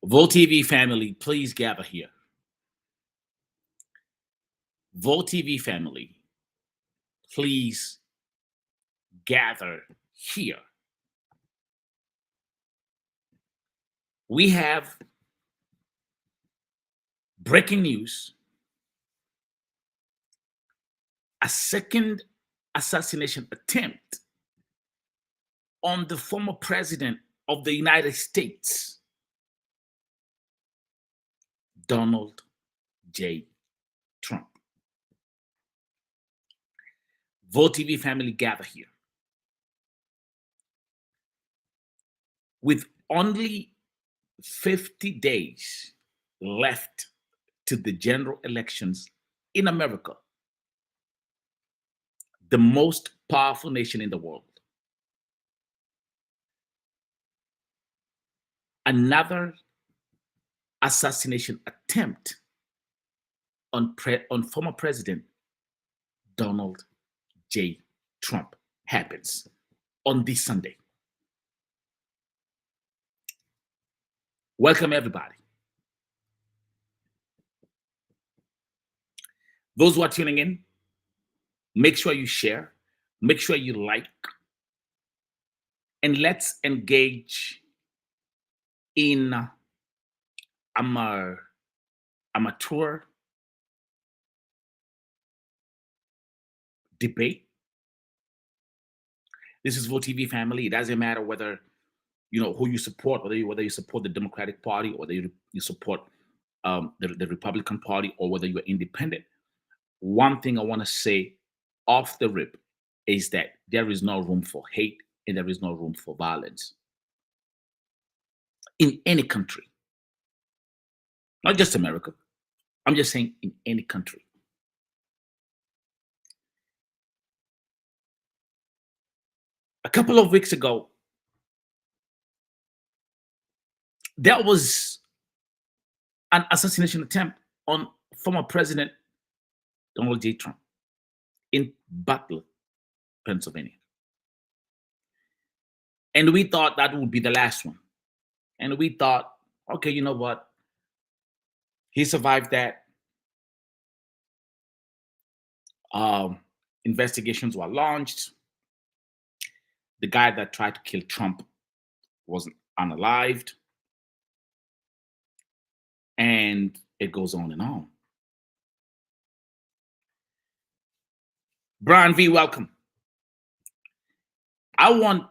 Vol TV family, please gather here. Vol TV family, please gather here. We have breaking news: a second assassination attempt on the former president of the United States, Donald J. Trump. Vol TV family, gather here. With only 50 days left to the general elections in America, the most powerful nation in the world, another assassination attempt on former President Donald J. Trump happens on this Sunday. Welcome, everybody. Those who are tuning in, make sure you share, make sure you like, and let's engage in amateur debate. This is Vo TV family. It doesn't matter whether who you support, whether you support the Democratic Party, or whether you support the Republican Party, or whether you're independent. One thing I want to say off the rip is that there is no room for hate and there is no room for violence in any country. Not just America. I'm just saying in any country. A couple of weeks ago, there was an assassination attempt on former President Donald J. Trump in Butler, Pennsylvania. And we thought that would be the last one. And we thought, okay, you know what? He survived that. Investigations were launched. The guy that tried to kill Trump was unalived. And it goes on and on. Brian V, welcome. I want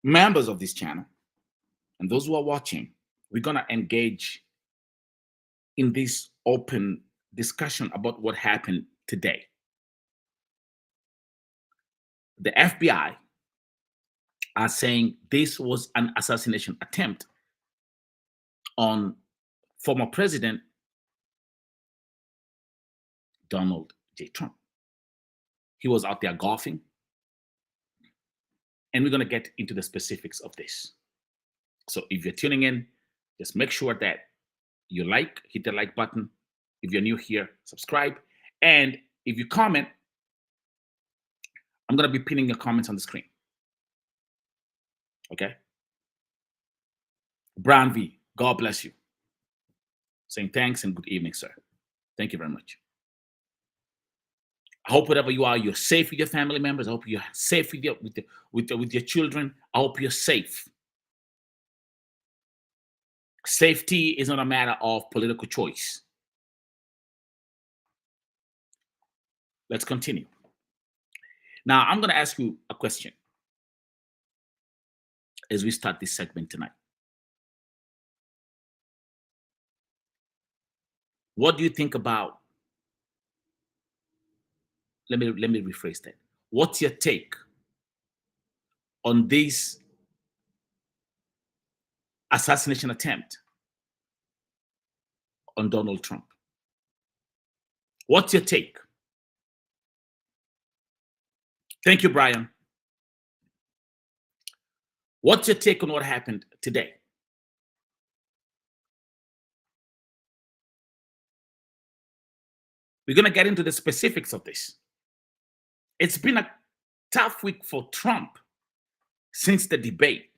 members of this channel and those who are watching, we're going to engage in this open discussion about what happened today. The FBI are saying this was an assassination attempt on former President Donald J. Trump. He was out there golfing. And we're going to get into the specifics of this. So if you're tuning in, just make sure that you hit the like button. If you're new here, subscribe. And if you comment, I'm going to be pinning your comments on the screen. Okay? Brian V, God bless you. Saying thanks and good evening, sir. Thank you very much. I hope wherever you are, you're safe with your family members. I hope you're safe with your children. I hope you're safe. Safety is not a matter of political choice. Let's continue. Now, I'm going to ask you a question as we start this segment tonight. What do you think about? Let me rephrase that. What's your take on this assassination attempt on Donald Trump? What's your take? Thank you, Brian. What's your take on what happened today? We're going to get into the specifics of this. It's been a tough week for Trump since the debate.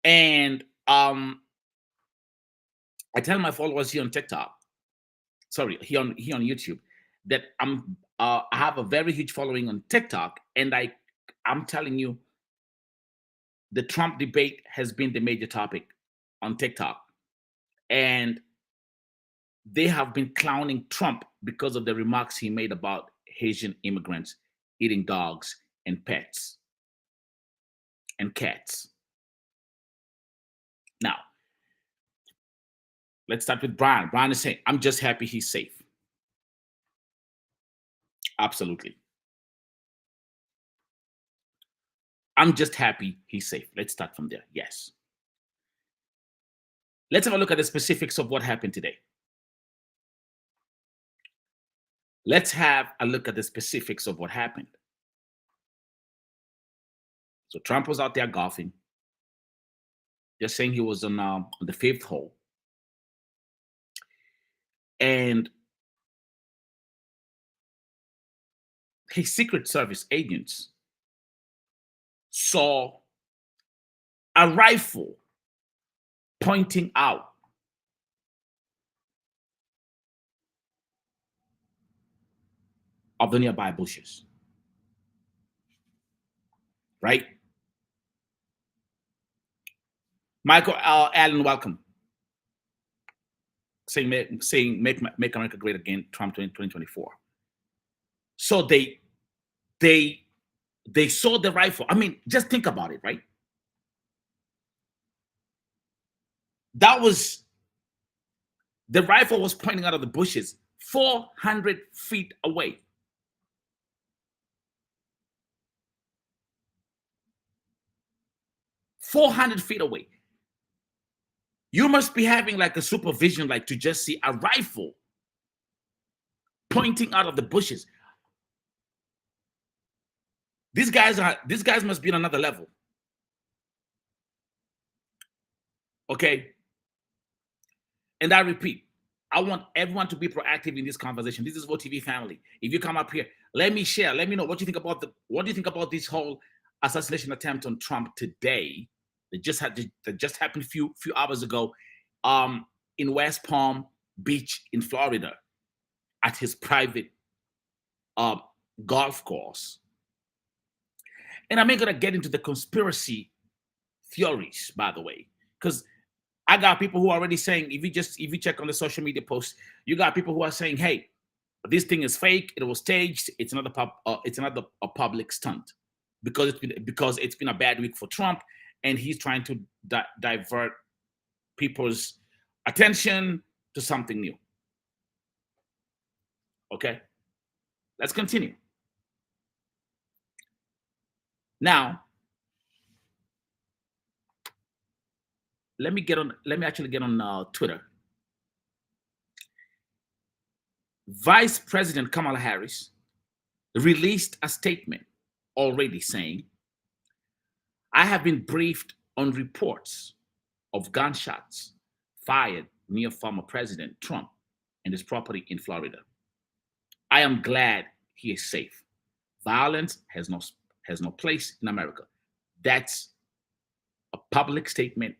And Um, I tell my followers here on TikTok, sorry, here on YouTube, that I have a very huge following on TikTok, and I'm telling you, the Trump debate has been the major topic on TikTok, and they have been clowning Trump because of the remarks he made about Haitian immigrants eating dogs and pets and cats. Now, let's start with Brian. Brian is saying, I'm just happy he's safe. Absolutely. I'm just happy he's safe. Let's start from there. Yes. Let's have a look at the specifics of what happened today. Let's have a look at the specifics of what happened. So Trump was out there golfing. They're saying he was on the fifth hole. And his Secret Service agents saw a rifle pointing out of the nearby bushes. Right? Michael Allen, welcome. Saying make America great again, Trump 2024. So they saw the rifle. I mean, just think about it, right? That was the rifle was pointing out of the bushes 400 feet away. $400 away. You must be having like a supervision, like to just see a rifle pointing out of the bushes. These guys must be on another level. Okay. And I repeat, I want everyone to be proactive in this conversation. This is VoTV family. If you come up here, let me share. Let me know what you think about this whole assassination attempt on Trump today. That just happened a few hours ago, in West Palm Beach in Florida, at his private golf course. And I'm not gonna get into the conspiracy theories, by the way, because I got people who are already saying, if you check on the social media posts, you got people who are saying, hey, this thing is fake, it was staged, it's another public stunt, because it's been a bad week for Trump, and he's trying to divert people's attention to something new. Okay, let's continue. Now, let me actually get on Twitter. Vice President Kamala Harris released a statement already saying, I have been briefed on reports of gunshots fired near former President Trump and his property in Florida. I am glad he is safe. Violence has no place in America. That's a public statement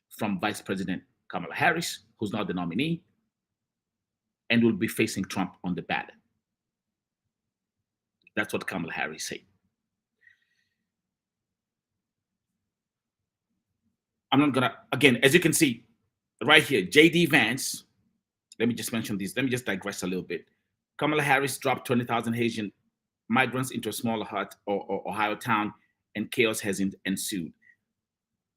from Vice President Kamala Harris, who's now the nominee and will be facing Trump on the ballot. That's what Kamala Harris said. I'm not gonna, again, as you can see right here, JD Vance. Let me just mention these. Let me just digress a little bit. Kamala Harris dropped 20,000 Haitian migrants into a smaller hut or Ohio town, and chaos has ensued.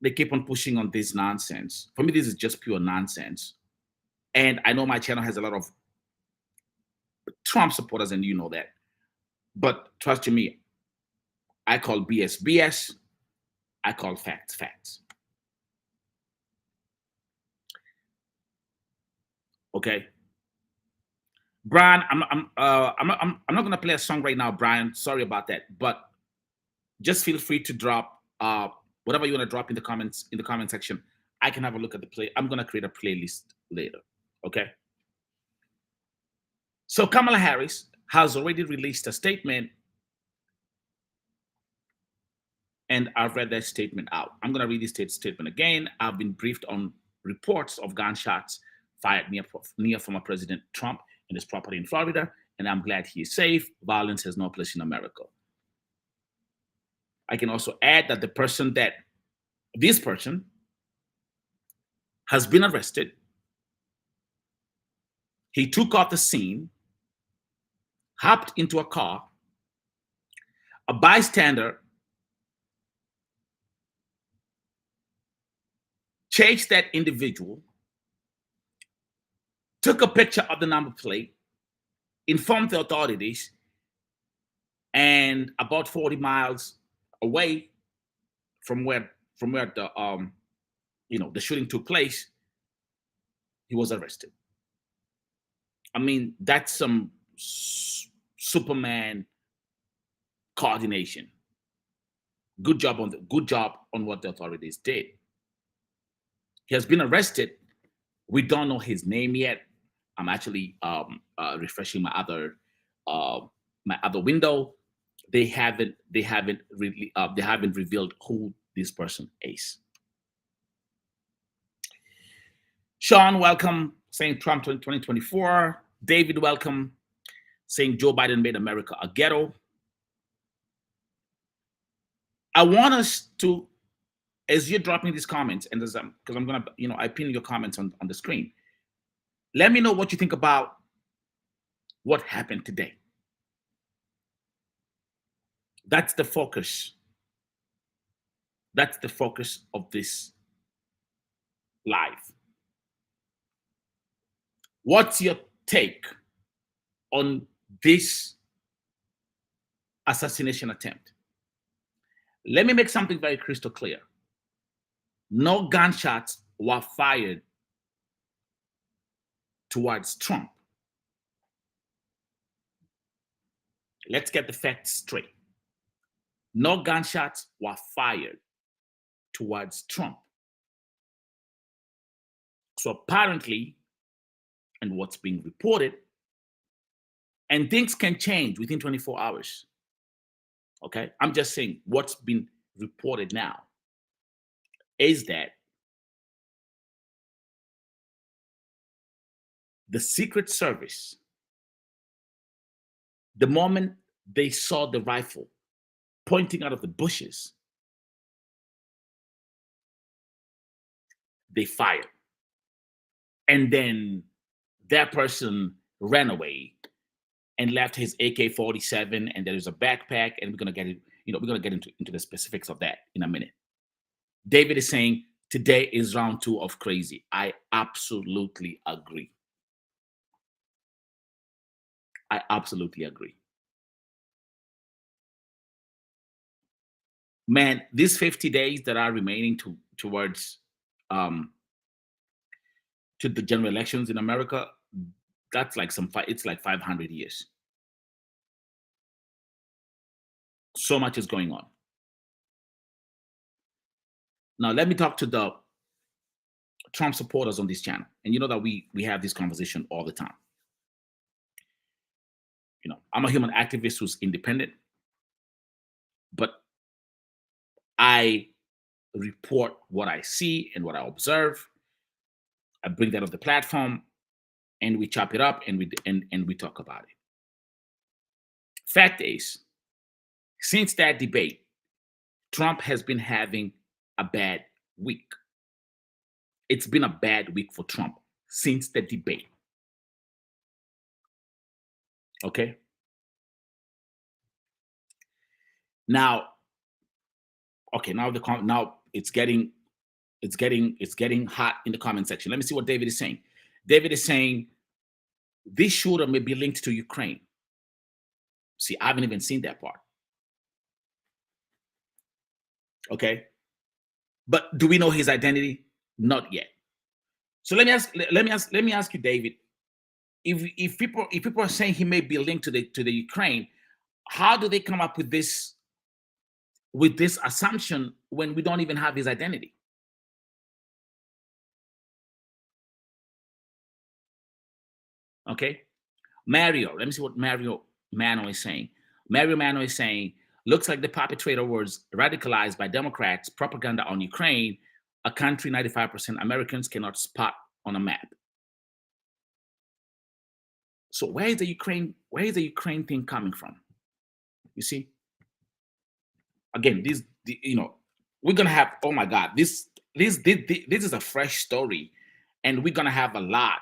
They keep on pushing on this nonsense. For me, this is just pure nonsense. And I know my channel has a lot of Trump supporters, and you know that. But trust you me, I call BS BS. I call facts facts. Okay, Brian, I'm not gonna play a song right now, Brian. Sorry about that, but just feel free to drop whatever you want to drop in the comment section. I can have a look at the play. I'm gonna create a playlist later. Okay. So Kamala Harris has already released a statement, And I've read that statement out. I'm going to read this statement again. I've been briefed on reports of gunshots fired near former President Trump in his property in Florida, and I'm glad he is safe. Violence has no place in America. I can also add that this person has been arrested. He took off the scene, hopped into a car. A bystander chased that individual, took a picture of the number plate, informed the authorities, and about 40 miles away from where the the shooting took place, he was arrested. I mean, that's some Superman coordination. Good job on what the authorities did. He has been arrested. We don't know his name yet. I'm actually refreshing my other window. They haven't revealed who this person is. Sean, welcome, saying Trump 2024. David, welcome, saying Joe Biden made America a ghetto. I want us to, as you're dropping these comments, and as because I'm gonna, I pin your comments on the screen. Let me know what you think about what happened today. That's the focus. That's the focus of this live. What's your take on this assassination attempt? Let me make something very crystal clear. No gunshots were fired towards Trump. Let's get the facts straight. No gunshots were fired towards Trump. So apparently, and what's being reported, and things can change within 24 hours. Okay, I'm just saying what's been reported now is that the Secret Service, the moment they saw the rifle pointing out of the bushes, they fired. And then that person ran away and left his AK-47, and there's a backpack, and we're gonna get it, we're gonna get into the specifics of that in a minute. David is saying today is round 2 of crazy. I absolutely agree. I absolutely agree. Man, these 50 days that are remaining towards to the general elections in America, that's like it's like 500 years. So much is going on. Now, let me talk to the Trump supporters on this channel. And you know that we have this conversation all the time. I'm a human activist who's independent, but I report what I see and what I observe. I bring that on the platform, and we chop it up, and we talk about it. Fact is, since that debate, Trump has been having a bad week. It's been a bad week for Trump since the debate. Okay. Now it's getting hot in the comment section. Let me see what David is saying. David is saying this shooter may be linked to Ukraine. See, I haven't even seen that part. Okay. But do we know his identity? Not yet. So let me ask you, David, if people are saying he may be linked to the Ukraine, how do they come up with this assumption when we don't even have his identity? Okay. Mario, let me see what Mario Mano is saying. Mario Mano is saying, Looks like the perpetrator was radicalized by Democrats' propaganda on Ukraine, a country 95% Americans cannot spot on a map. So where is the Ukraine thing coming from? You see, again, we're gonna have, oh my God, this is a fresh story, and we're gonna have a lot.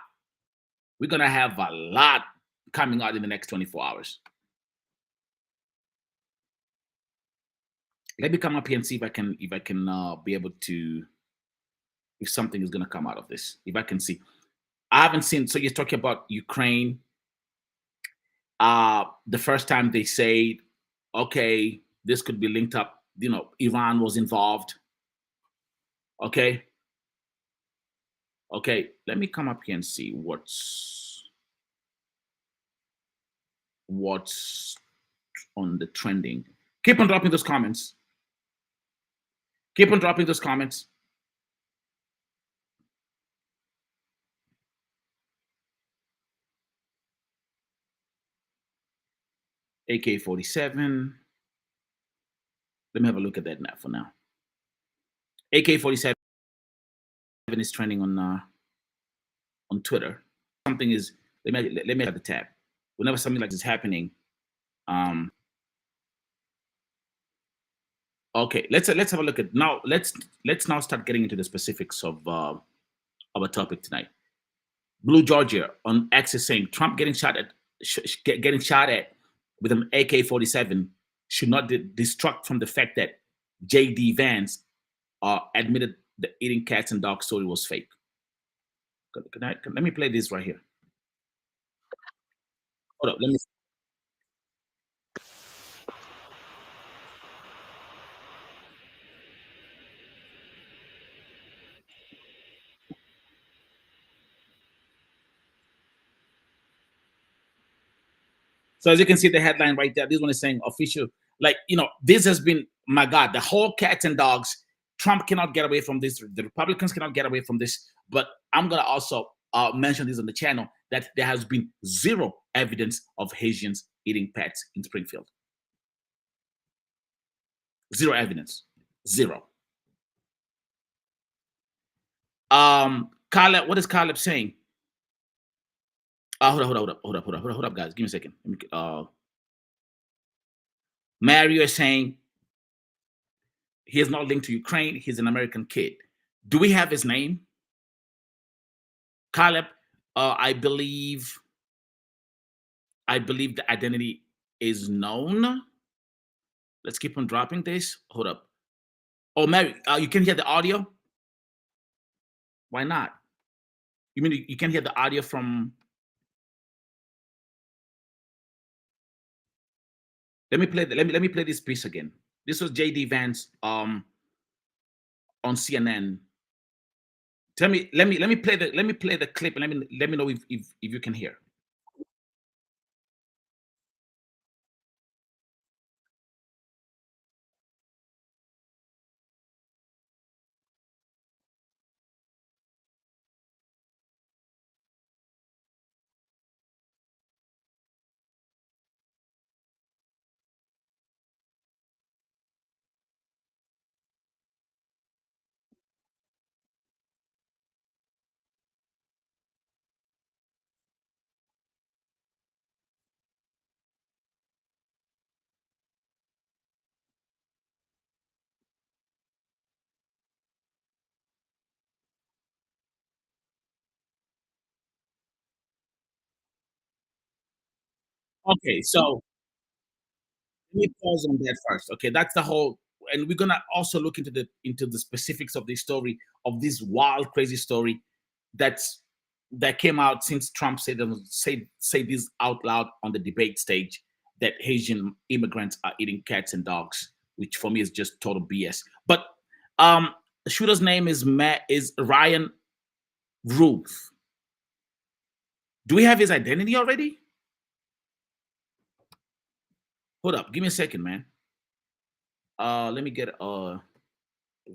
We're gonna have a lot coming out in the next 24 hours. Let me come up here and see if I can be able to, if something is gonna come out of this. If I can see, I haven't seen. So you're talking about Ukraine. The first time they said, okay, this could be linked up. Iran was involved. Okay, okay. Let me come up here and see what's on the trending. Keep on dropping those comments. Keep on dropping those comments. AK-47. Let me have a look at that now for now. AK-47 is trending on Twitter. Something is, let me have the tab. Whenever something like this is happening, okay, let's have a look at now. Let's now start getting into the specifics of our topic tonight. Blue Georgia on X is saying Trump getting shot at with an AK-47 should not distract from the fact that J.D. Vance admitted the eating cats and dogs story was fake. Let me play this right here. Hold up, let me. So as you can see, the headline right there, this one is saying official. Like, this has been, my God, the whole cats and dogs. Trump cannot get away from this. The Republicans cannot get away from this. But I'm gonna also mention this on the channel that there has been zero evidence of Haitians eating pets in Springfield. Zero evidence. Zero. Caleb, what is Caleb saying? Hold up, guys. Give me a second. Mario is saying he is not linked to Ukraine. He's an American kid. Do we have his name? Caleb, I believe the identity is known. Let's keep on dropping this. Hold up. Oh, Mary, you can hear the audio? Why not? You mean you can hear the audio from? Let me play this piece again. This was J.D. Vance on CNN. Let me play the clip and let me know if you can hear. Okay, so let me pause on that first. Okay, that's the whole, and we're gonna also look into the specifics of this story, of this wild, crazy story that came out since Trump said this out loud on the debate stage, that Haitian immigrants are eating cats and dogs, which for me is just total BS. But the shooter's name is Ryan Routh. Do we have his identity already? Hold up, give me a second, man. Let me get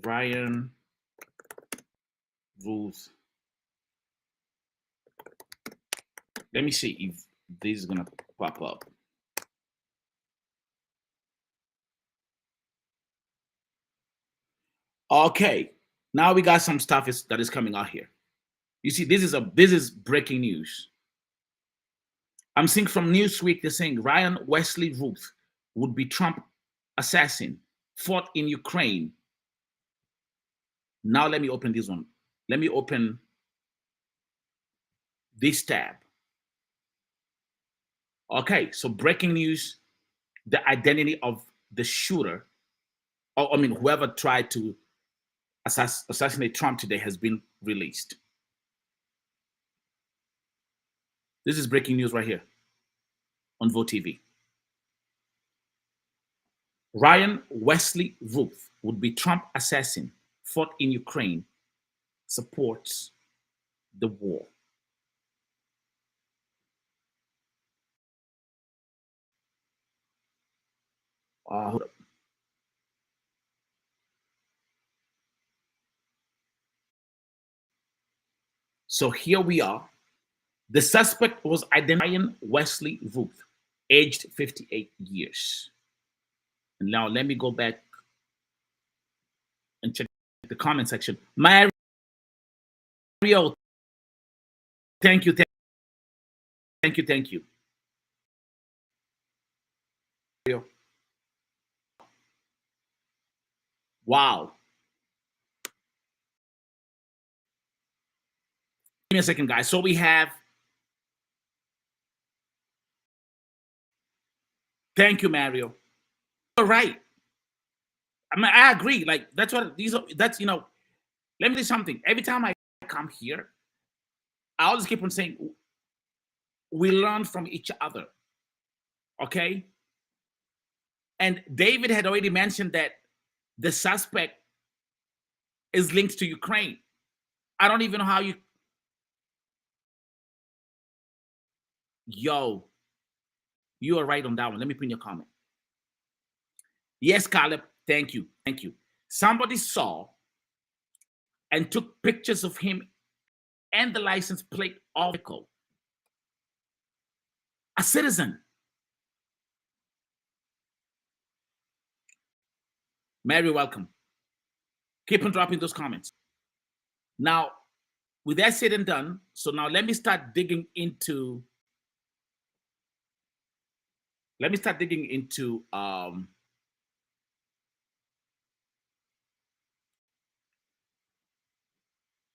Ryan Routh. Let me see if this is gonna pop up. Okay, now we got some stuff that is coming out here. You see, this is breaking news. I'm seeing from Newsweek, they're saying Ryan Wesley Routh would be Trump assassin, fought in Ukraine. Now let me open this one. Let me open this tab. Okay, so breaking news, the identity of the shooter, or I mean, whoever tried to assassinate Trump today has been released. This is breaking news right here on Vote TV. Ryan Wesley Routh would be Trump assassin, fought in Ukraine, supports the war. Hold up. So here we are. The suspect was identified Wesley Routh, aged 58 years. And now let me go back and check the comment section. Mario, thank you, thank you. Wow. Give me a second, guys. So we have. Thank you, Mario. You're right. I mean, I agree. Like that's what these are. That's Let me tell you something. Every time I come here, I always keep on saying we learn from each other. Okay. And David had already mentioned that the suspect is linked to Ukraine. I don't even know how you. Yo, you are right on that one. Let me pin your comment. Yes, Caleb. Thank you. Thank you. Somebody saw and took pictures of him and the license plate of the vehicle. A citizen. Mary, welcome. Keep on dropping those comments. Now, with that said and done, so now let me start digging into. Let me start digging into.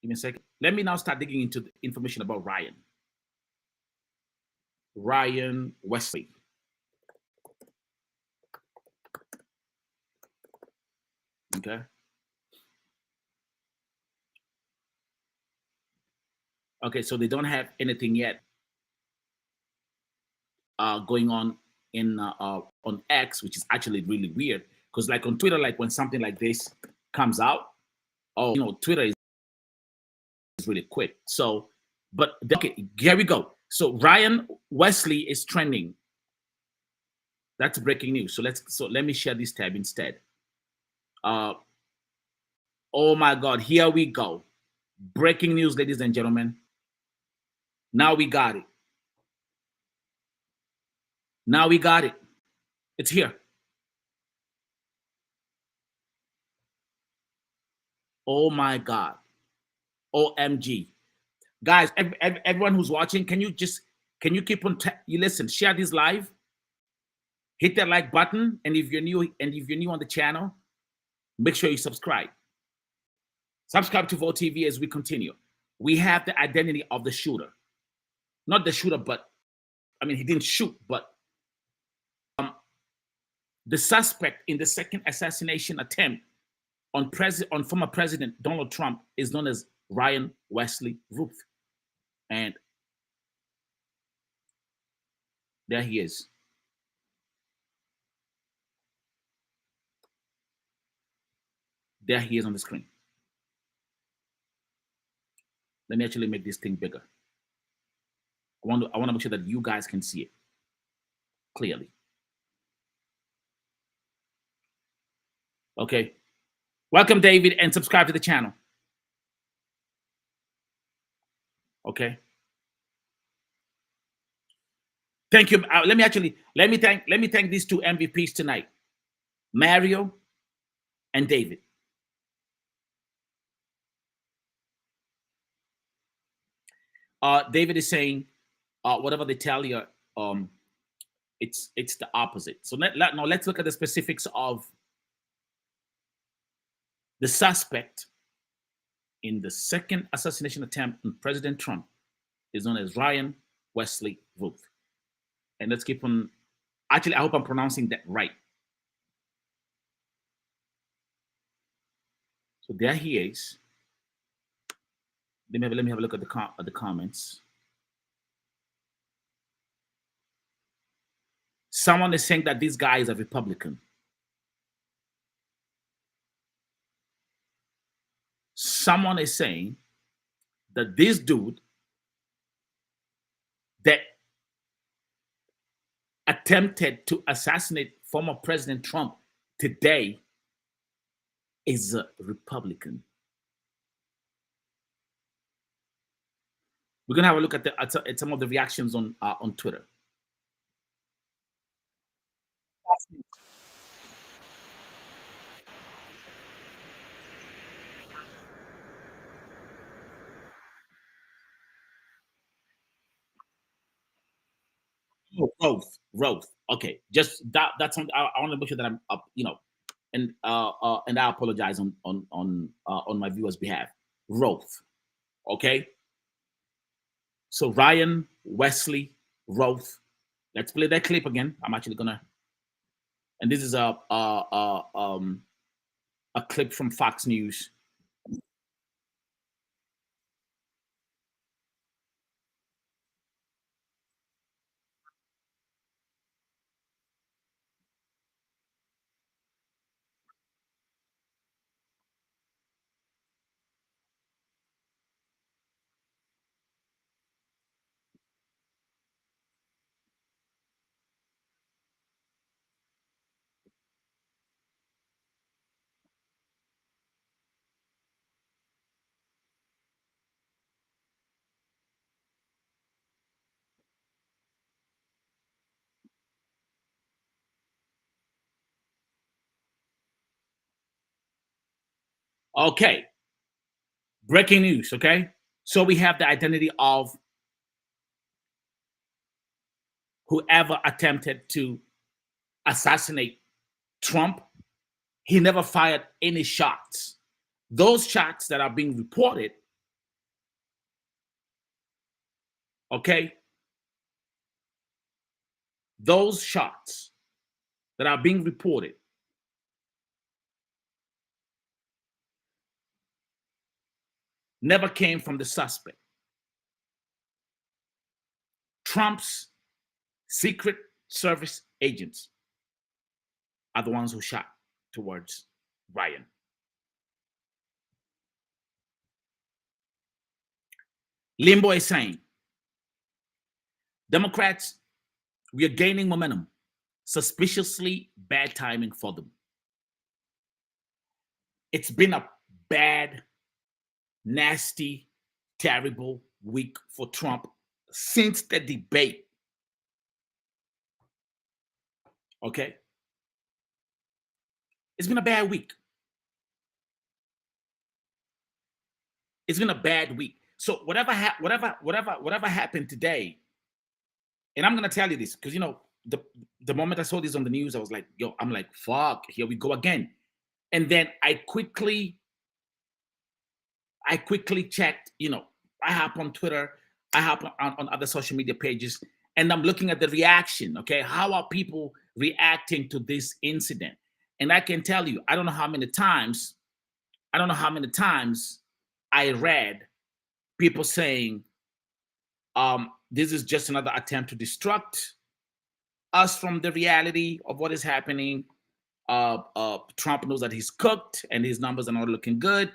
Give me a second. Let me now start digging into the information about Ryan Wesley. Okay. Okay, so they don't have anything yet going on on X, which is actually really weird. Because like on Twitter, like when something like this comes out, Twitter is really quick. So, but okay, here we go. So Ryan Wesley is trending. That's breaking news. So let me share this tab instead. Oh my God, here we go. Breaking news, ladies and gentlemen. Now we got it. Now we got it. It's here. Oh my God. OMG. Guys, everyone who's watching, can you keep on you listen, share this live, hit that like button, and if you're new on the channel, make sure you subscribe. Subscribe to Vote TV as we continue. We have the identity of the shooter. Not the shooter, but I mean he didn't shoot, but the suspect in the second assassination attempt on former President Donald Trump is known as Ryan Wesley Routh. And there he is. There he is on the screen. Let me actually make this thing bigger. I want to make sure that you guys can see it clearly. Okay. Welcome, David, and subscribe to the channel. Okay. Thank you. Let me thank these two MVPs tonight, Mario and David. David is saying, whatever they tell you, um, it's the opposite. So now let's look at the specifics of the suspect in the second assassination attempt on President Trump is known as Ryan Wesley Routh. And let's keep on. Actually, I hope I'm pronouncing that right. So there he is. Let me have a look at the comments. Someone is saying that this guy is a Republican. Someone is saying that this dude that attempted to assassinate former President Trump today is a Republican. We're gonna have a look at some of the reactions on Twitter. Oh, Routh. Okay, just that's something I want to make sure that I'm up, and I apologize on my viewers' behalf. Routh. Okay. So Ryan Wesley Routh. Let's play that clip again. I'm actually gonna, and this is a clip from Fox News. Okay, breaking news. Okay, so we have the identity of whoever attempted to assassinate Trump. He never fired any shots. Those shots that are being reported, okay, those shots that are being reported never came from the suspect. Trump's Secret Service agents are the ones who shot towards Ryan. Limbo is saying, Democrats, we are gaining momentum. Suspiciously bad timing for them. It's been a bad, nasty, terrible week for Trump since the debate. Okay? It's been a bad week. It's been a bad week. So whatever happened today, and I'm gonna tell you this because the moment I saw this on the news, I was like, yo, I'm like, fuck, here we go again. And then I quickly checked, I hop on Twitter, I hop on other social media pages, and I'm looking at the reaction. Okay, how are people reacting to this incident? And I can tell you, I don't know how many times I read people saying, this is just another attempt to distract us from the reality of what is happening. Trump knows that he's cooked and his numbers are not looking good.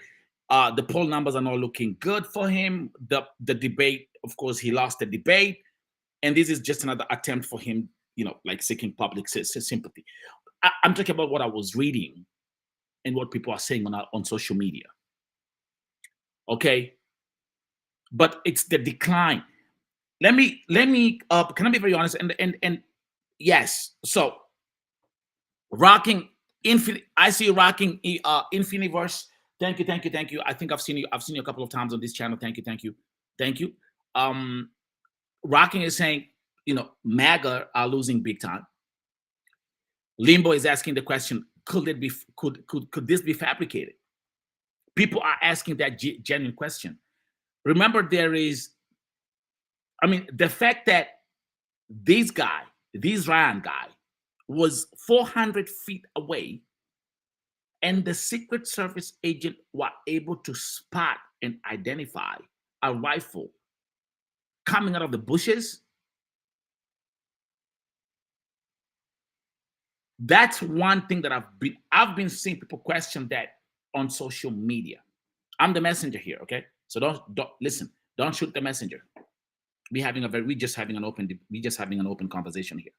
The poll numbers are not looking good for him. The debate, of course, he lost the debate. And this is just another attempt for him, like seeking public sympathy. I'm talking about what I was reading and what people are saying on social media. Okay. But it's the decline. Let me can I be very honest? And yes, so rocking infinite, I see you rocking Infiniverse. Thank you. I think I've seen you a couple of times on this channel. Thank you. Um, Rocking is saying, MAGA are losing big time. Limbo is asking the question: Could it be? Could this be fabricated? People are asking that genuine question. Remember, the fact that this Ryan guy, was 400 feet away, and the Secret Service agent were able to spot and identify a rifle coming out of the bushes. That's one thing that I've been seeing people question that on social media. I'm the messenger here, okay? So don't listen. Don't shoot the messenger. We just having an open conversation here.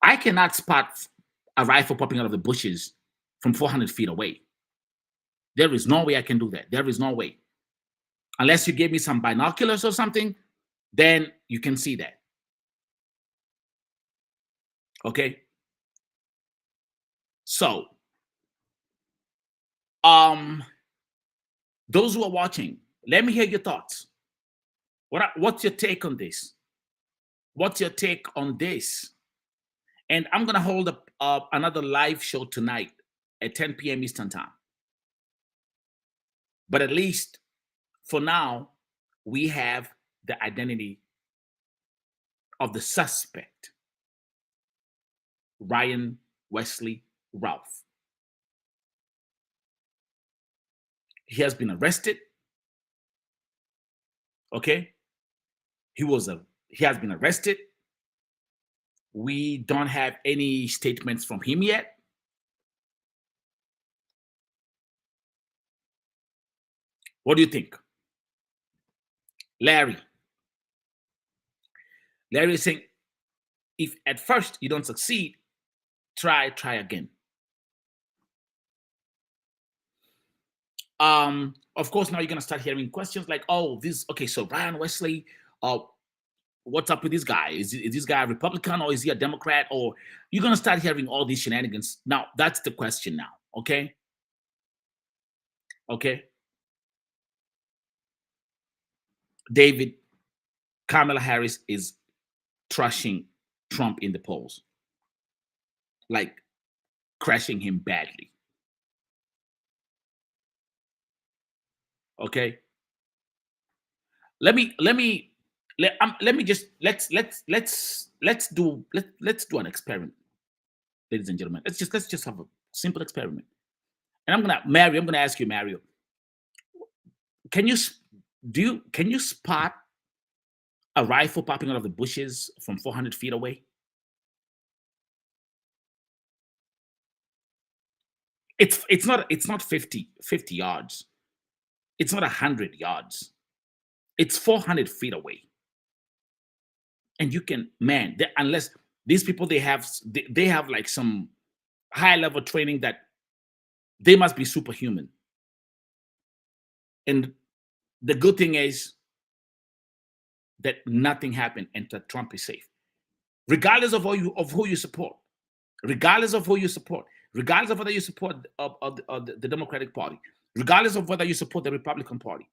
I cannot spot a rifle popping out of the bushes from 400 feet away. There is no way I can do that. There is no way. Unless you give me some binoculars or something, then you can see that. Okay? So, those who are watching, let me hear your thoughts. What's your take on this? What's your take on this? And I'm gonna hold up another live show tonight at 10 p.m. Eastern time. But at least for now, we have the identity of the suspect, Ryan Wesley Routh. He has been arrested. Okay, he has been arrested. We don't have any statements from him yet. What do you think? Larry is saying, if at first you don't succeed, try again. Of course, now you're gonna start hearing questions like, "Oh, so Ryan Wesley, what's up with this guy? Is this guy a Republican or is he a Democrat?" Or you're gonna start hearing all these shenanigans. Now, that's the question now, okay? Okay. David, Kamala Harris is trashing Trump in the polls, like crashing him badly. Okay. Let me just let's do an experiment, ladies and gentlemen. Let's just have a simple experiment. And I'm gonna ask you, Mario, can you spot a rifle popping out of the bushes from 400 feet away? It's not 50 yards. It's not 100 yards. It's 400 feet away. And you can, man, unless these people, they have like some high level training that they must be superhuman. And the good thing is that nothing happened and that Trump is safe, regardless of who you support, regardless of who you support, regardless of whether you support the Democratic Party, regardless of whether you support the Republican Party.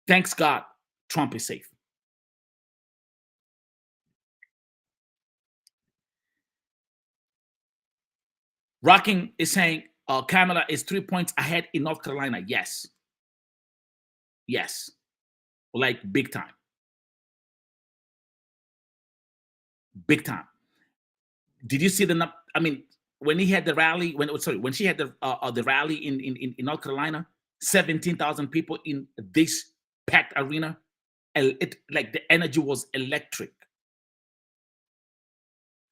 Thanks God, Trump is safe. Rocking is saying Kamala is 3 points ahead in North Carolina. Yes. Yes. Like big time. Big time. Did you see when he had the rally, when she had the rally in North Carolina, 17,000 people in this packed arena, like the energy was electric.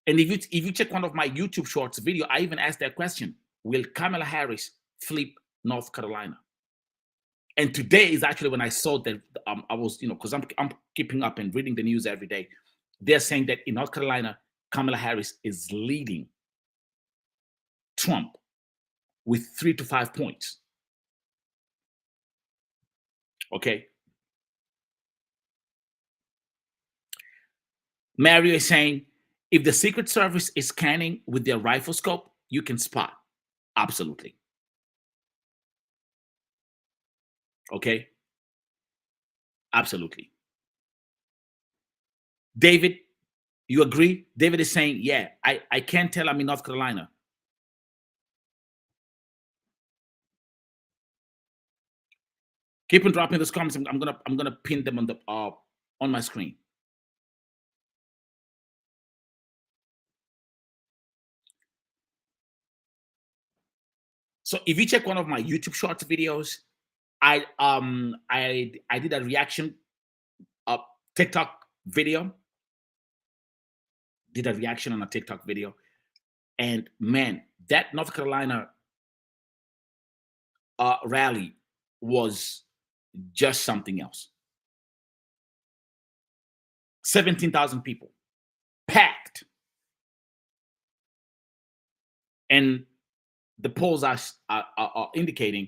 And if you check one of my YouTube Shorts video, I even asked that question: will Kamala Harris flip North Carolina? And today is actually when I saw that I was, because I'm keeping up and reading the news every day. They're saying that in North Carolina, Kamala Harris is leading Trump with 3 to 5 points. Okay. Mario is saying, if the Secret Service is scanning with their rifle scope, you can spot Absolutely. Okay? Absolutely. David, you agree? David is saying, yeah, I can't tell I'm in North Carolina. Keep on dropping those comments. I'm gonna pin them on my screen. So if you check one of my YouTube Shorts videos, I did a reaction TikTok video, did a reaction on a TikTok video, and man, that North Carolina rally was just something else. 17,000 people, packed, and the polls are indicating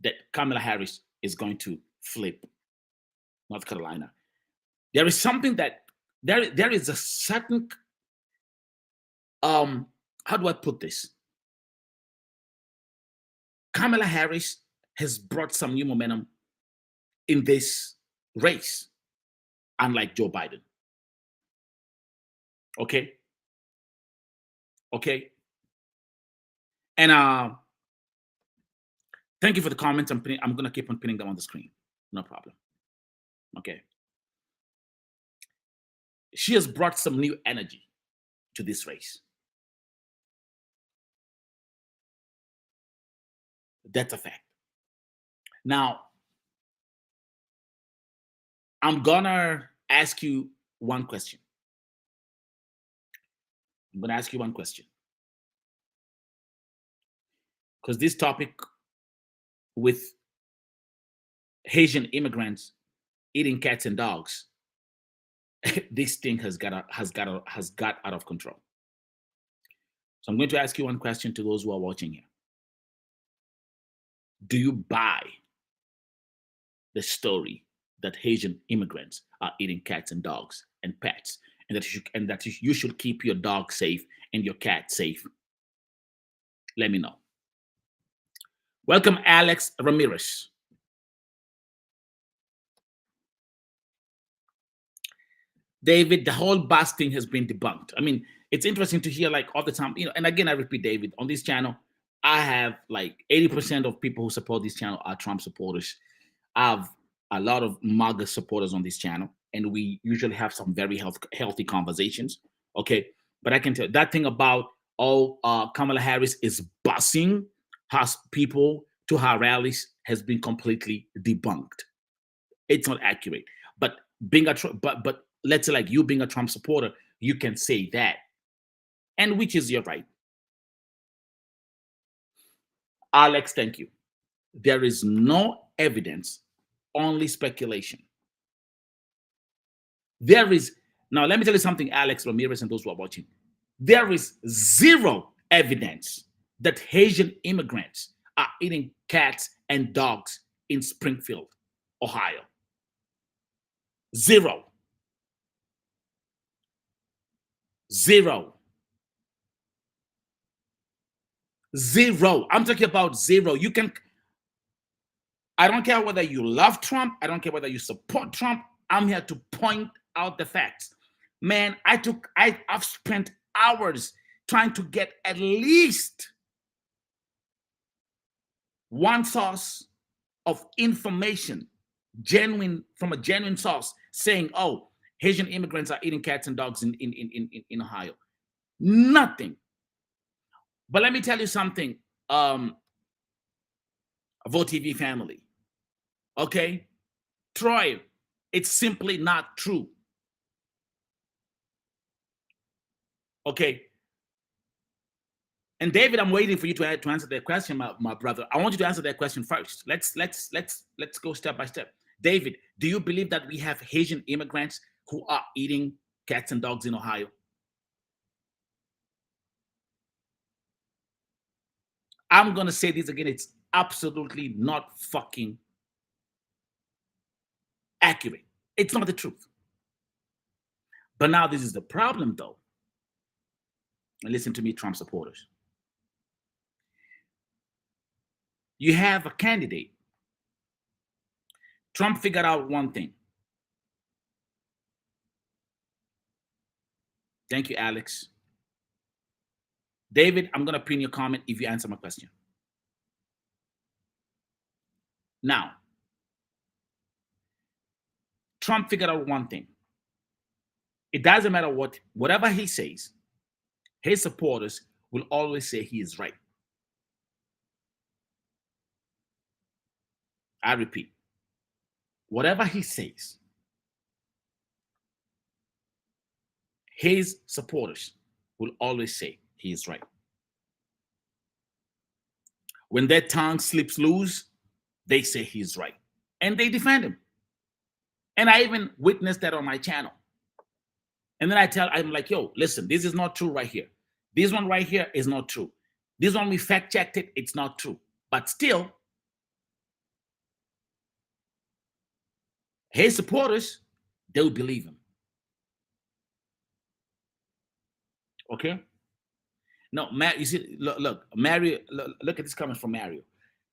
that Kamala Harris is going to flip North Carolina. There is something that there is a certain how do I put this? Kamala Harris has brought some new momentum in this race, unlike Joe Biden. Okay. Okay. And thank you for the comments. I'm gonna keep on pinning them on the screen. No problem. Okay. She has brought some new energy to this race. That's a fact. Now, I'm gonna ask you one question. I'm gonna ask you one question. Because this topic with Haitian immigrants eating cats and dogs, this thing has got out of control. So I'm going to ask you one question to those who are watching here. Do you buy the story that Haitian immigrants are eating cats and dogs and pets, and that you should keep your dog safe and your cat safe? Let me know. Welcome, Alex Ramirez. David, the whole bus thing has been debunked. I mean, it's interesting to hear like all the time, and again, I repeat, David, on this channel, I have like 80% of people who support this channel are Trump supporters. I have a lot of MAGA supporters on this channel, and we usually have some very healthy conversations. Okay. But I can tell that thing about Kamala Harris is busing has people to her rallies has been completely debunked. It's not accurate. But being a but let's say like you being a Trump supporter, you can say that, and which is your right. Alex, thank you. There is no evidence, only speculation. There is now. Let me tell you something, Alex Ramirez, and those who are watching. There is zero evidence that Haitian immigrants are eating cats and dogs in Springfield, Ohio. Zero. Zero. Zero. I'm talking about zero. You can, I don't care whether you love Trump, I don't care whether you support Trump. I'm here to point out the facts. Man, I've spent hours trying to get at least one source of information, genuine, from a genuine source, saying, oh, Haitian immigrants are eating cats and dogs in Ohio. Nothing. But let me tell you something, Vote TV family. Okay? Troy, it's simply not true. Okay? And David, I'm waiting for you to answer that question, my brother. I want you to answer that question first. Let's go step by step. David, do you believe that we have Haitian immigrants who are eating cats and dogs in Ohio? I'm gonna say this again. It's absolutely not fucking accurate. It's not the truth. But now this is the problem, though. And listen to me, Trump supporters. You have a candidate. Trump figured out one thing. Thank you, Alex. David, I'm going to pin your comment if you answer my question. Now, Trump figured out one thing. It doesn't matter whatever he says, his supporters will always say he is right. I repeat, whatever he says, his supporters will always say he is right. When their tongue slips loose, they say he's right. And they defend him. And I even witnessed that on my channel. And then I'm like, yo, listen, this is not true right here. This one right here is not true. This one, we fact checked it, it's not true. But still, his supporters, they'll believe him. Okay? No, you see, look, Mario, look at this comment from Mario.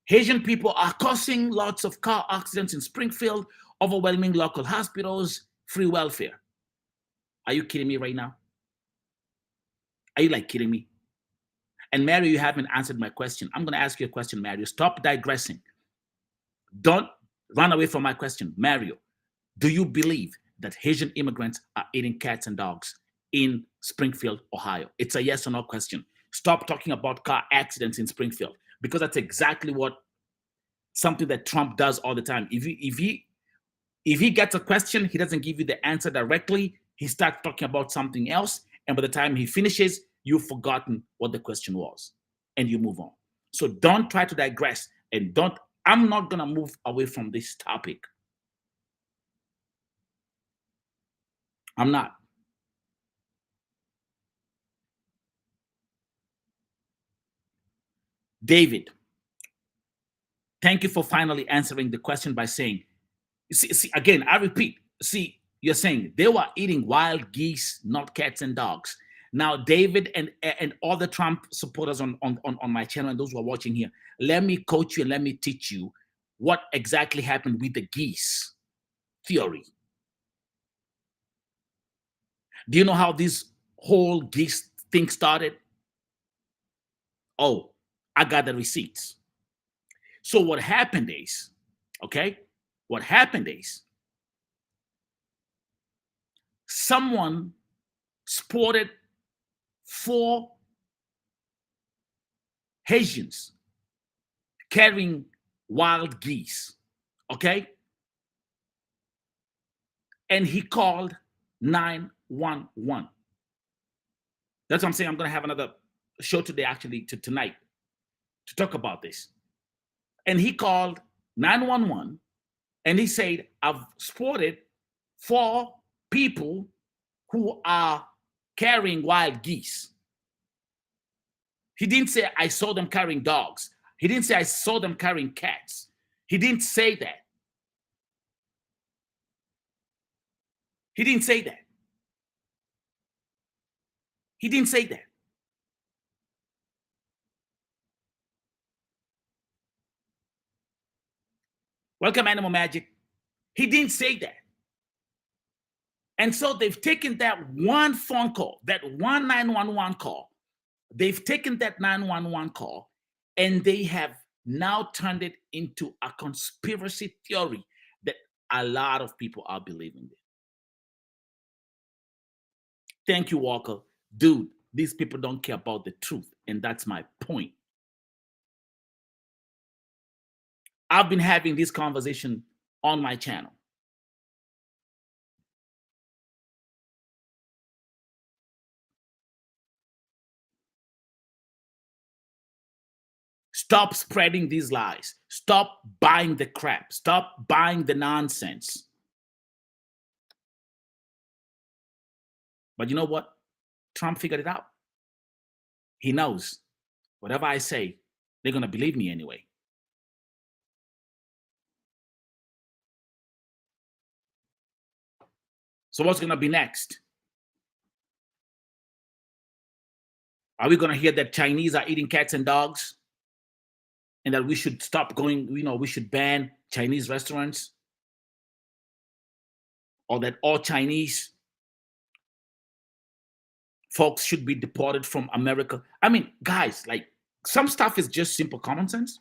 Haitian people are causing lots of car accidents in Springfield, overwhelming local hospitals, free welfare. Are you kidding me right now? Are you like kidding me? And Mario, you haven't answered my question. I'm going to ask you a question, Mario. Stop digressing. Don't run away from my question. Mario, do you believe that Haitian immigrants are eating cats and dogs in Springfield, Ohio? It's a yes or no question. Stop talking about car accidents in Springfield, because that's exactly something that Trump does all the time. If he gets a question, he doesn't give you the answer directly. He starts talking about something else, and by the time he finishes, you've forgotten what the question was, and you move on. So don't try to digress, and I'm not gonna move away from this topic. I'm not. David, thank you for finally answering the question by saying, see, again, I repeat, see, you're saying they were eating wild geese, not cats and dogs. Now, David and all the Trump supporters on my channel and those who are watching here, let me coach you and let me teach you what exactly happened with the geese theory. Do you know how this whole geese thing started? Oh, I got the receipts. So what happened is, okay, what happened is someone spotted 4 Haitians carrying wild geese, okay? And he called 911. That's what I'm saying. I'm going to have another show today, actually, tonight, to talk about this. And he called 911 and he said, I've spotted 4 people who are carrying wild geese. He didn't say, I saw them carrying dogs. He didn't say, I saw them carrying cats. He didn't say that. He didn't say that. He didn't say that. Welcome, Animal Magic. He didn't say that. And so they've taken that one phone call, that one 911 call. They've taken that 911 call and they have now turned it into a conspiracy theory that a lot of people are believing in. Thank you, Walker. Dude, these people don't care about the truth, and that's my point. I've been having this conversation on my channel. Stop spreading these lies. Stop buying the crap. Stop buying the nonsense. But you know what? Trump figured it out. He knows whatever I say, they're going to believe me anyway. So what's going to be next? Are we going to hear that Chinese are eating cats and dogs? and that we should stop going, we should ban Chinese restaurants, or that all Chinese folks should be deported from America. I mean, guys, like, some stuff is just simple common sense.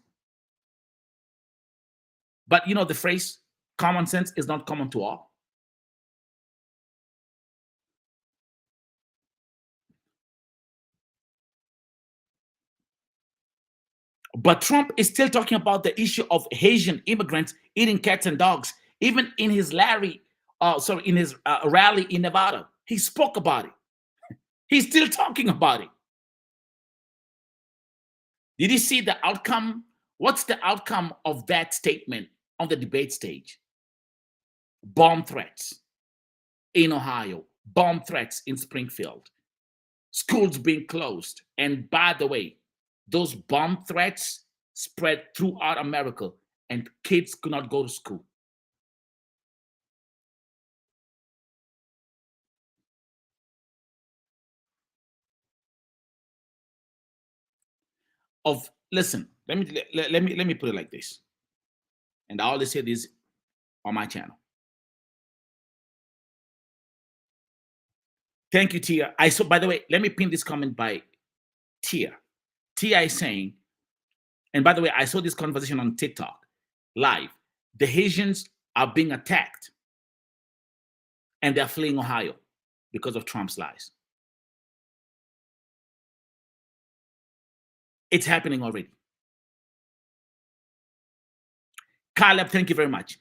But the phrase common sense is not common to all. But Trump is still talking about the issue of Haitian immigrants eating cats and dogs. Even in his rally in Nevada, he spoke about it. He's still talking about it. Did you see the outcome? What's the outcome of that statement on the debate stage? Bomb threats in Ohio, bomb threats in Springfield, schools being closed. And by the way, those bomb threats spread throughout America, and kids could not go to school. Listen, let me put it like this, and I always say this on my channel. Thank you, Tia. By the way, let me pin this comment by Tia. Tia is saying, and by the way, I saw this conversation on TikTok live. The Haitians are being attacked, and they're fleeing Ohio because of Trump's lies. It's happening already. Caleb, thank you very much.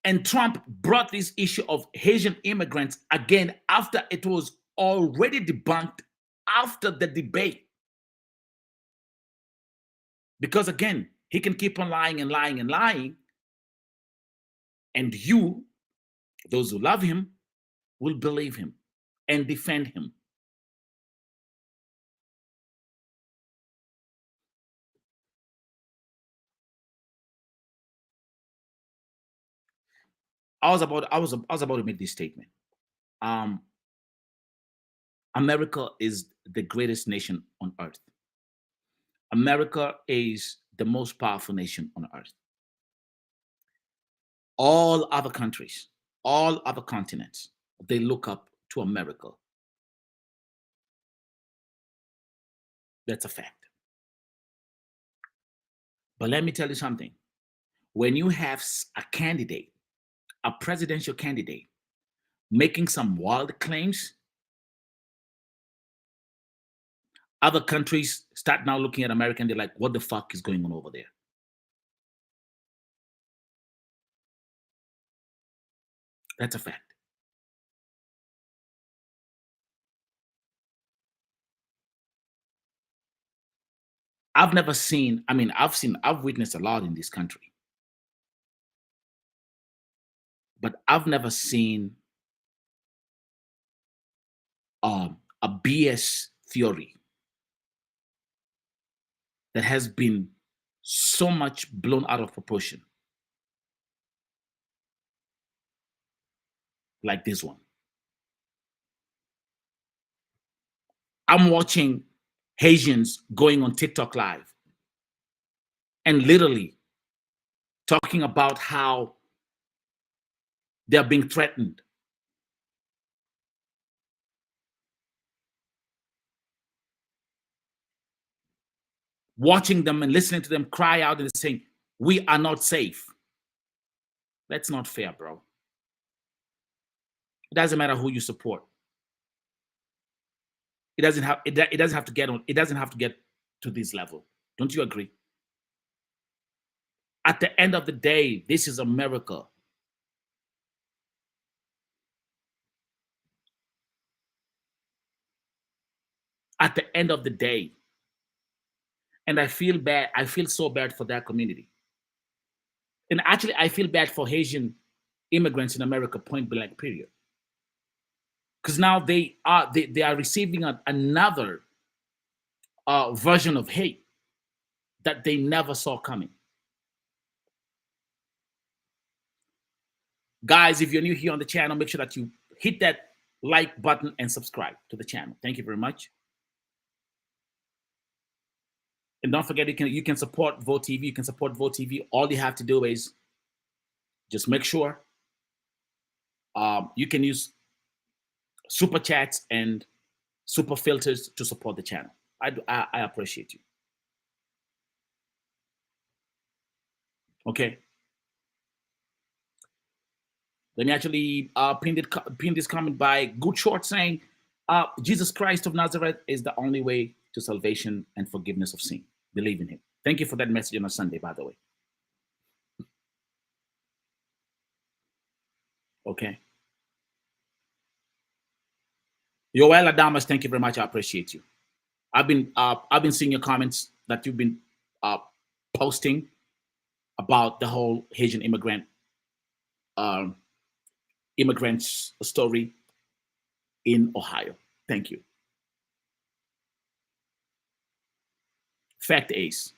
And Trump brought this issue of Haitian immigrants again after it was already debunked after the debate. Because again, he can keep on lying and lying and lying. And you, those who love him, will believe him and defend him. I was about to make this statement. America is the greatest nation on earth. America is the most powerful nation on earth. All other countries, all other continents, they look up to America. That's a fact. But let me tell you something. When you have a candidate, a presidential candidate, making some wild claims, other countries start now looking at America and they're like, what the fuck is going on over there? That's a fact. I've witnessed a lot in this country, but I've never seen a BS theory that has been so much blown out of proportion like this one. I'm watching Haitians going on TikTok live and literally talking about how they're being threatened. Watching them and listening to them cry out and saying, we are not safe. That's not fair, bro. It doesn't matter who you support. It doesn't have to get to this level. Don't you agree? At the end of the day, this is America. At the end of the day. And I feel bad. I feel so bad for that community. And actually, I feel bad for Haitian immigrants in America, point blank, period. Because now they are receiving another version of hate that they never saw coming. Guys, if you're new here on the channel, make sure that you hit that like button and subscribe to the channel. Thank you very much. And don't forget, you can support Vote TV. You can support Vote TV. All you have to do is just make sure you can use super chats and super filters to support the channel. I appreciate you. Okay. Let me actually pin this comment by Good Short saying, Jesus Christ of Nazareth is the only way to salvation and forgiveness of sin. Believe in him. Thank you for that message on a Sunday, by the way. Okay. Yoel Adamas, thank you very much. I appreciate you. I've been seeing your comments that you've been posting about the whole Haitian immigrants story in Ohio. Thank you. Fact Ace.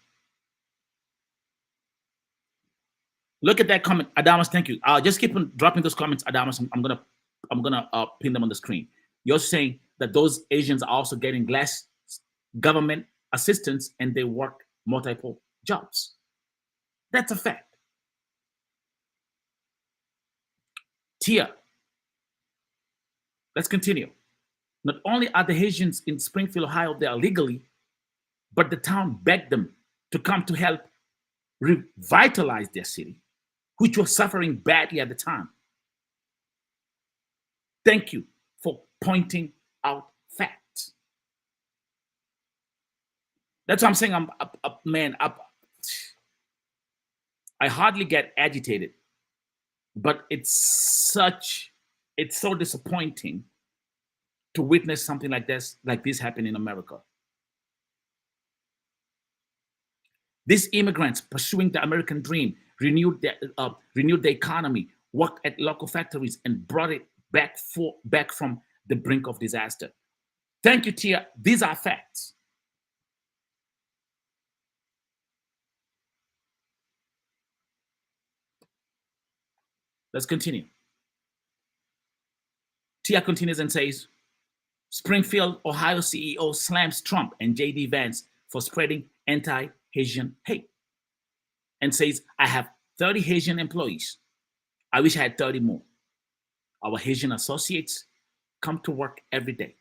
Look at that comment, Adamas. Thank you. Just keep on dropping those comments, Adamas. I'm gonna pin them on the screen. You're saying that those Asians are also getting less government assistance and they work multiple jobs. That's a fact. Tia, let's continue. Not only are the Haitians in Springfield, Ohio, there illegally, but the town begged them to come to help revitalize their city, which was suffering badly at the time. Thank you for pointing out facts. That's what I'm saying. I hardly get agitated, but it's so disappointing to witness something like this happen in America. These immigrants pursuing the American dream renewed the economy, worked at local factories, and brought it back from the brink of disaster. Thank you, Tia. These are facts. Let's continue. Tia continues and says, Springfield, Ohio CEO slams Trump and J.D. Vance for spreading anti-Haitian hate and says, I have 30 Haitian employees. I wish I had 30 more. Our Haitian associates come to work every day.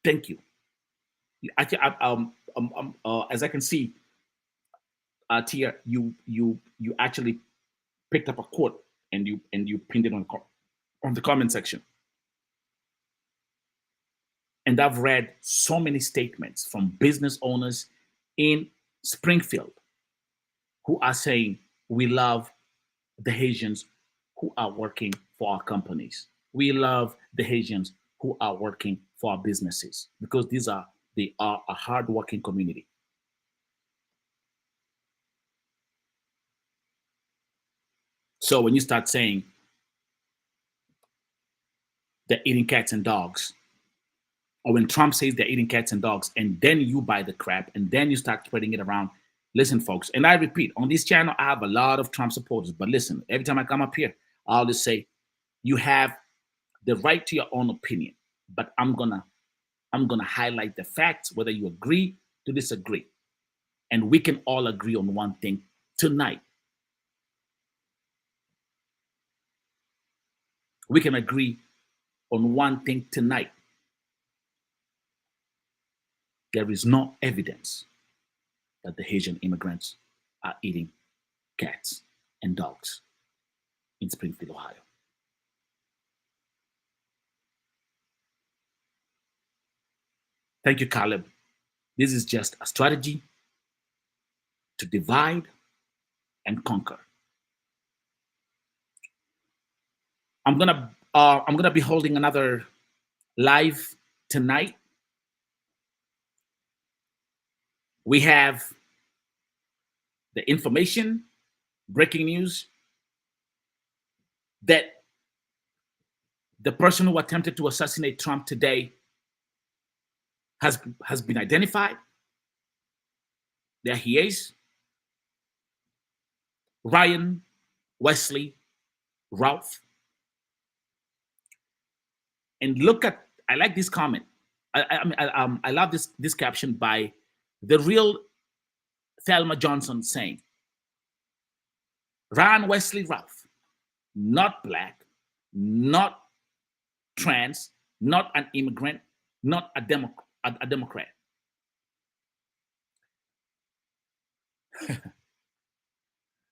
Thank you. As I can see, Tia, you actually picked up a quote and you pinned it on the comment section. And I've read so many statements from business owners in Springfield who are saying we love the Haitians who are working for our companies. We love the Haitians who are working for our businesses because they are a hardworking community. So when you start saying they're eating cats and dogs, or when Trump says they're eating cats and dogs, and then you buy the crap, and then you start spreading it around. Listen, folks, and I repeat, on this channel, I have a lot of Trump supporters, but listen, every time I come up here, I always say, you have the right to your own opinion, but I'm gonna highlight the facts, whether you agree to disagree. And we can all agree on one thing tonight. We can agree on one thing tonight. There is no evidence that the Haitian immigrants are eating cats and dogs in Springfield, Ohio. Thank you, Caleb. This is just a strategy to divide and conquer. I'm gonna be holding another live tonight. We have the information, breaking news, that the person who attempted to assassinate Trump today has been identified. There he is. Ryan Wesley Routh. And I like this comment. I love this caption by the real Thelma Johnson saying, Ryan Wesley Routh, not black, not trans, not an immigrant, not a Democrat.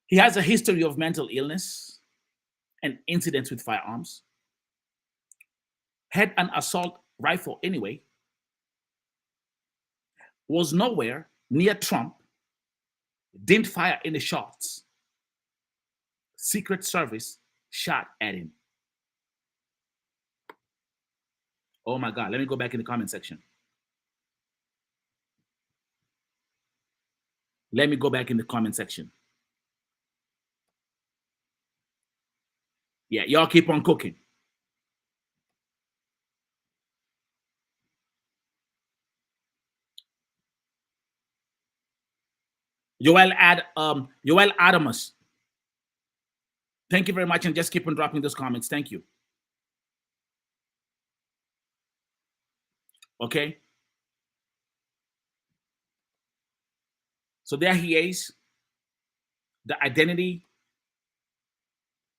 He has a history of mental illness and incidents with firearms, had an assault rifle anyway, was nowhere near Trump, didn't fire any shots. Secret Service shot at him. Oh my God, let me go back in the comment section. Let me go back in the comment section. Yeah, y'all keep on cooking. Joel Adamus. Thank you very much, and just keep on dropping those comments. Thank you. Okay. So there he is. The identity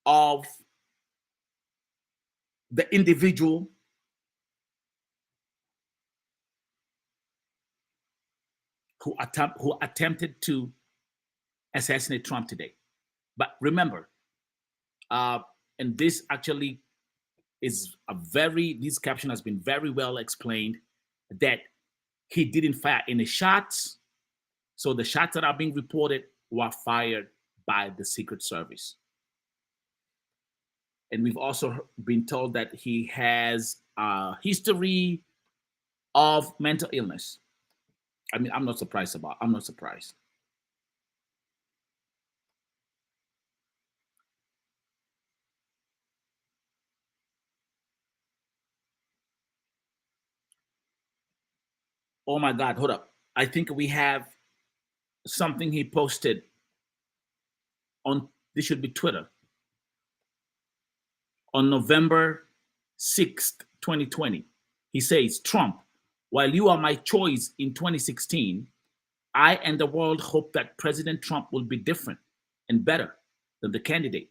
of the individual who attempted to assassinate Trump today. But remember, and this actually is this caption has been very well explained, that he didn't fire any shots. So the shots that are being reported were fired by the Secret Service. And we've also been told that he has a history of mental illness. I mean, I'm not surprised. Oh my God, hold up. I think we have something he posted on, this should be Twitter, on November 6th, 2020. He says, Trump, while you are my choice in 2016, I and the world hope that President Trump will be different and better than the candidate.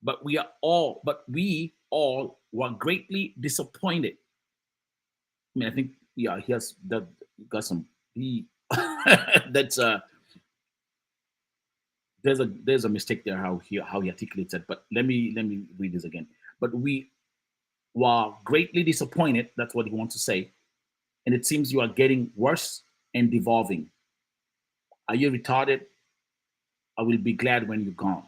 But we all were greatly disappointed. I mean, I think, yeah, he has that got some that's there's a mistake there how he articulates it. But let me read this again. But we were greatly disappointed. That's what he wants to say. And it seems you are getting worse and devolving. Are you retarded? I will be glad when you're gone.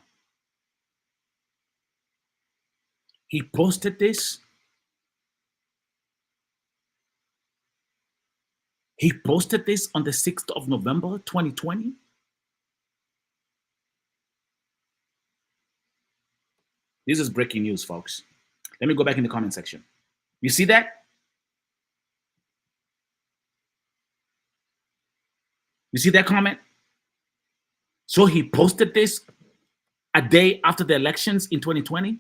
He posted this. He posted this on the 6th of November, 2020. This is breaking news, folks. Let me go back in the comment section. You see that? You see that comment? So he posted this a day after the elections in 2020.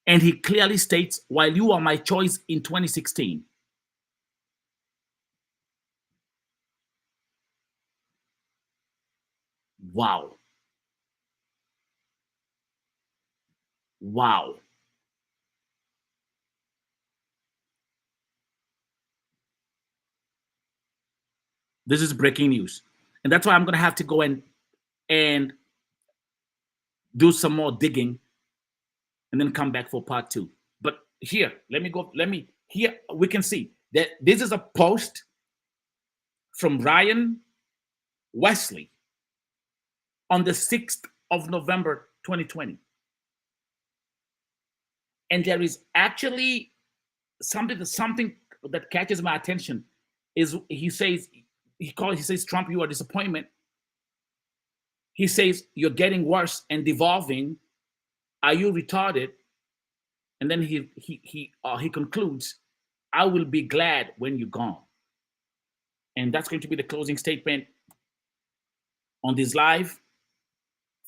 And he clearly states, while you are my choice in 2016. Wow. Wow. This is breaking news. And that's why I'm going to have to go and do some more digging and then come back for part 2. But here, here we can see that this is a post from Ryan Wesley on the 6th of November, 2020. And there is actually something that catches my attention is he says, Trump, you are disappointment. He says, you're getting worse and devolving. Are you retarded? And then he concludes, I will be glad when you're gone. And that's going to be the closing statement on this live.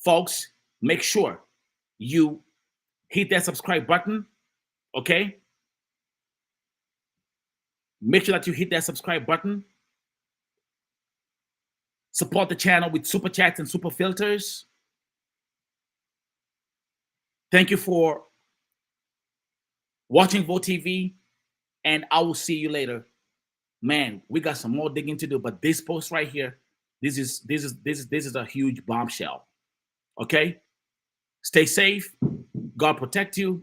Folks, make sure you hit that subscribe button, okay? Make sure that you hit that subscribe button. Support the channel with super chats and super filters. Thank you for watching Vote TV, and I will see you later. Man, we got some more digging to do, but this post right here, this is a huge bombshell. Okay? Stay safe. God protect you.